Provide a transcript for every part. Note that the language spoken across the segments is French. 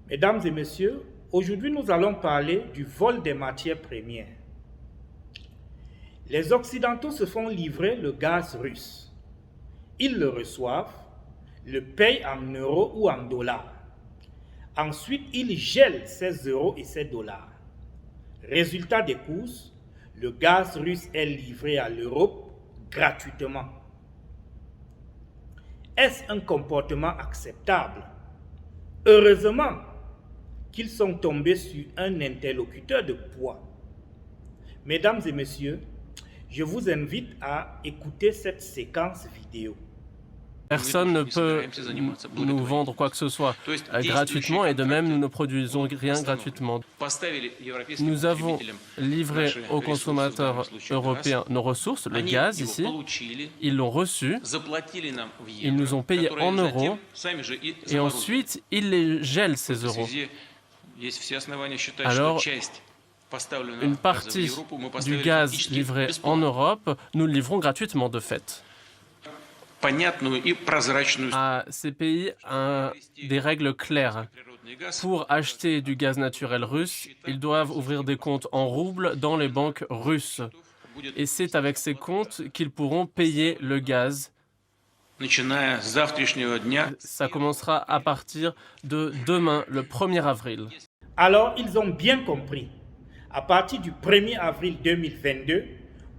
Mesdames et messieurs, aujourd'hui nous allons parler du vol des matières premières. Les Occidentaux se font livrer le gaz russe. Ils le reçoivent, le payent en euros ou en dollars. Ensuite, ils gèlent ces euros et ces dollars. Résultat des courses, le gaz russe est livré à l'Europe gratuitement. Est-ce un comportement acceptable? Heureusement qu'ils sont tombés sur un interlocuteur de poids. Mesdames et messieurs, je vous invite à écouter cette séquence vidéo. Personne ne peut nous vendre quoi que ce soit gratuitement et de même nous ne produisons rien gratuitement. Nous avons livré aux consommateurs européens nos ressources, le gaz ici, ils l'ont reçu, ils nous ont payé en euros et ensuite ils les gèlent ces euros. Alors, une partie du gaz livré en Europe, nous le livrons gratuitement de fait. À ces pays des règles claires. Pour acheter du gaz naturel russe, ils doivent ouvrir des comptes en roubles dans les banques russes. Et c'est avec ces comptes qu'ils pourront payer le gaz. Ça commencera à partir de demain, le 1er avril. Alors, ils ont bien compris. À partir du 1er avril 2022,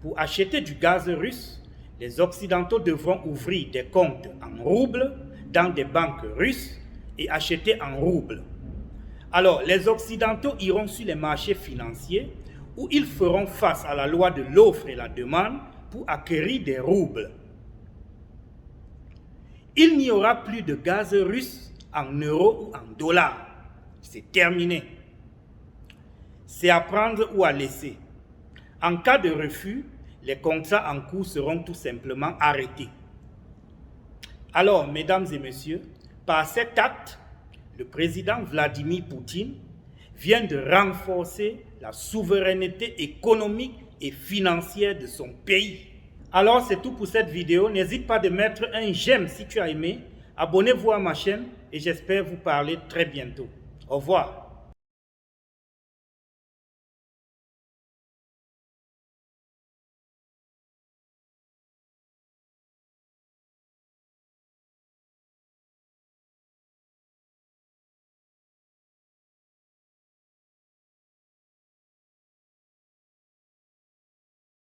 pour acheter du gaz russe, les Occidentaux devront ouvrir des comptes en roubles dans des banques russes et acheter en roubles. Alors, les Occidentaux iront sur les marchés financiers où ils feront face à la loi de l'offre et la demande pour acquérir des roubles. Il n'y aura plus de gaz russe en euros ou en dollars. C'est terminé. C'est à prendre ou à laisser. En cas de refus, les contrats en cours seront tout simplement arrêtés. Alors, mesdames et messieurs, par cet acte, le président Vladimir Poutine vient de renforcer la souveraineté économique et financière de son pays. Alors, c'est tout pour cette vidéo. N'hésite pas de mettre un j'aime si tu as aimé. Abonnez-vous à ma chaîne et j'espère vous parler très bientôt. Au revoir.